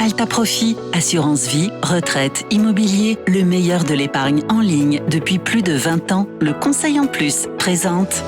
Alta Profit, assurance vie, retraite, immobilier, le meilleur de l'épargne en ligne depuis plus de 20 ans. Le Conseil en Plus présente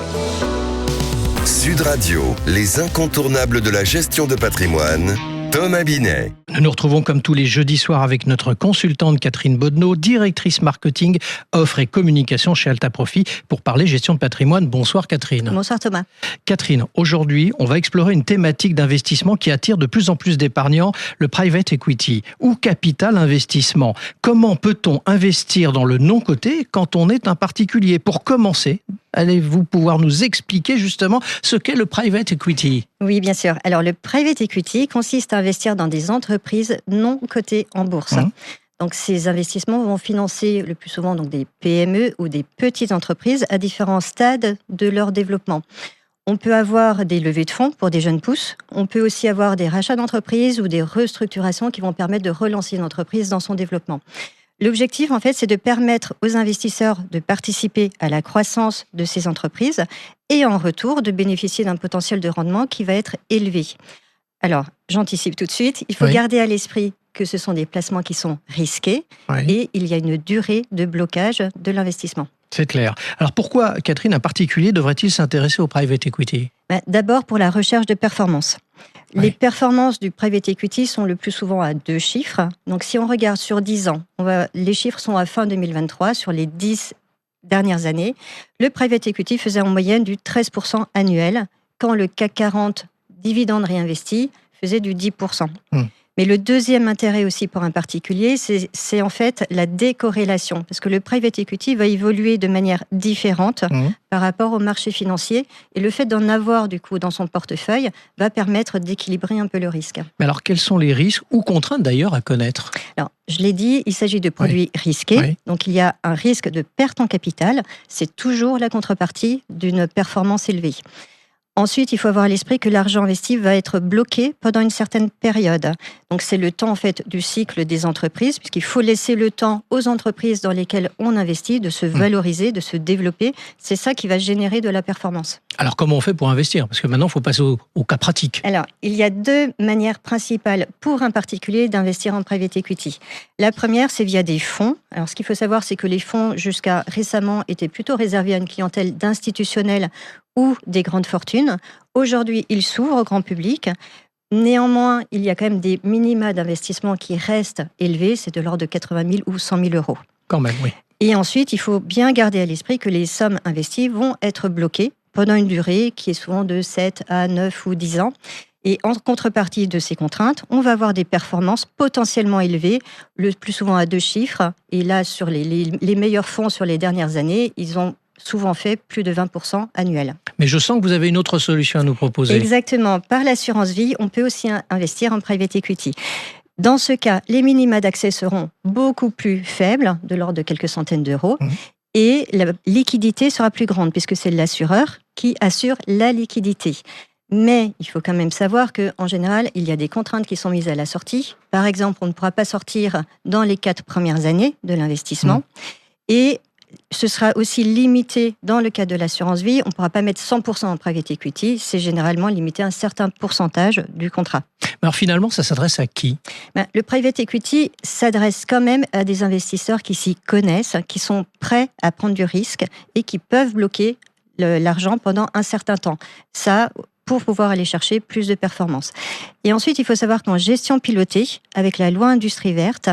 Sud Radio, les incontournables de la gestion de patrimoine, Thomas Binet. Nous nous retrouvons comme tous les jeudis soirs avec notre consultante Catherine Boddenot, directrice marketing, offre et communication chez Alta Profit pour parler gestion de patrimoine. Bonsoir Catherine. Bonsoir Thomas. Catherine, aujourd'hui, on va explorer une thématique d'investissement qui attire de plus en plus d'épargnants, le private equity ou capital investissement. Comment peut-on investir dans le non-coté quand on est un particulier ? Pour commencer, allez-vous pouvoir nous expliquer justement ce qu'est le private equity ? Oui, bien sûr. Alors, le private equity consiste à investir dans des entreprises non cotées en bourse. Donc, ces investissements vont financer le plus souvent donc, des PME ou des petites entreprises à différents stades de leur développement. On peut avoir des levées de fonds pour des jeunes pousses. On peut aussi avoir des rachats d'entreprises ou des restructurations qui vont permettre de relancer une entreprise dans son développement. L'objectif, en fait, c'est de permettre aux investisseurs de participer à la croissance de ces entreprises et en retour de bénéficier d'un potentiel de rendement qui va être élevé. Alors, j'anticipe tout de suite, il faut garder à l'esprit que ce sont des placements qui sont risqués et il y a une durée de blocage de l'investissement. C'est clair. Alors pourquoi, Catherine, un particulier devrait-il s'intéresser au private equity ? D'abord pour la recherche de performance. Les performances du private equity sont le plus souvent à 2 chiffres. Donc si on regarde sur 10 ans, les chiffres sont à fin 2023, sur les 10 dernières années, le private equity faisait en moyenne du 13% annuel, quand le CAC 40 dividendes réinvestis faisait du 10%. Mais le deuxième intérêt aussi pour un particulier, c'est en fait la décorrélation. Parce que le private equity va évoluer de manière différente par rapport au marché financier. Et le fait d'en avoir du coup dans son portefeuille va permettre d'équilibrer un peu le risque. Mais alors quels sont les risques ou contraintes d'ailleurs à connaître ? Alors, je l'ai dit, il s'agit de produits risqués. Donc il y a un risque de perte en capital. C'est toujours la contrepartie d'une performance élevée. Ensuite, il faut avoir à l'esprit que l'argent investi va être bloqué pendant une certaine période. Donc, c'est le temps en fait du cycle des entreprises, puisqu'il faut laisser le temps aux entreprises dans lesquelles on investit de se valoriser, de se développer. C'est ça qui va générer de la performance. Alors, comment on fait pour investir ? Parce que maintenant, il faut passer au cas pratique. Alors, il y a 2 manières principales pour un particulier d'investir en private equity. La première, c'est via des fonds. Alors, ce qu'il faut savoir, c'est que les fonds, jusqu'à récemment, étaient plutôt réservés à une clientèle d'institutionnels ou des grandes fortunes. Aujourd'hui, ils s'ouvrent au grand public. Néanmoins, il y a quand même des minima d'investissement qui restent élevés. C'est de l'ordre de 80 000 ou 100 000 euros. Quand même, oui. Et ensuite, il faut bien garder à l'esprit que les sommes investies vont être bloquées pendant une durée qui est souvent de 7 à 9 ou 10 ans. Et en contrepartie de ces contraintes, on va avoir des performances potentiellement élevées, le plus souvent à 2 chiffres. Et là, sur les meilleurs fonds sur les dernières années, ils ont souvent fait plus de 20% annuel. Mais je sens que vous avez une autre solution à nous proposer. Exactement. Par l'assurance vie, on peut aussi investir en private equity. Dans ce cas, les minima d'accès seront beaucoup plus faibles, de l'ordre de quelques centaines d'euros, et la liquidité sera plus grande, puisque c'est l'assureur qui assure la liquidité. Mais il faut quand même savoir qu'en général, il y a des contraintes qui sont mises à la sortie. Par exemple, on ne pourra pas sortir dans les 4 premières années de l'investissement. Et ce sera aussi limité dans le cas de l'assurance vie. On ne pourra pas mettre 100% en private equity. C'est généralement limité à un certain pourcentage du contrat. Alors finalement, ça s'adresse à qui ? Le private equity s'adresse quand même à des investisseurs qui s'y connaissent, qui sont prêts à prendre du risque et qui peuvent bloquer l'argent pendant un certain temps. Ça, pour pouvoir aller chercher plus de performance. Et ensuite, il faut savoir qu'en gestion pilotée, avec la loi Industrie verte,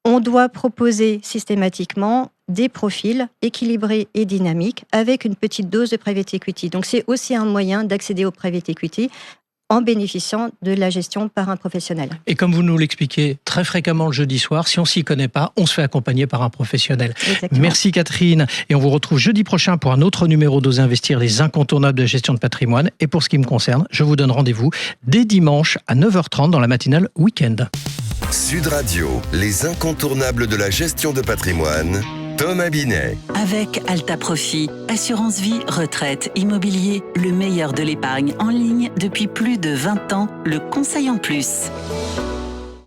on doit proposer systématiquement des profils équilibrés et dynamiques avec une petite dose de private equity. Donc, c'est aussi un moyen d'accéder au private equity en bénéficiant de la gestion par un professionnel. Et comme vous nous l'expliquez très fréquemment le jeudi soir, si on ne s'y connaît pas, on se fait accompagner par un professionnel. Exactement. Merci Catherine. Et on vous retrouve jeudi prochain pour un autre numéro d'Osez Investir, les incontournables de la gestion de patrimoine. Et pour ce qui me concerne, je vous donne rendez-vous dès dimanche à 9h30 dans la matinale week-end. Sud Radio, les incontournables de la gestion de patrimoine, Thomas Binet. avec Alta Profit, assurance vie, retraite, immobilier, le meilleur de l'épargne en ligne depuis plus de 20 ans. Le Conseil en Plus.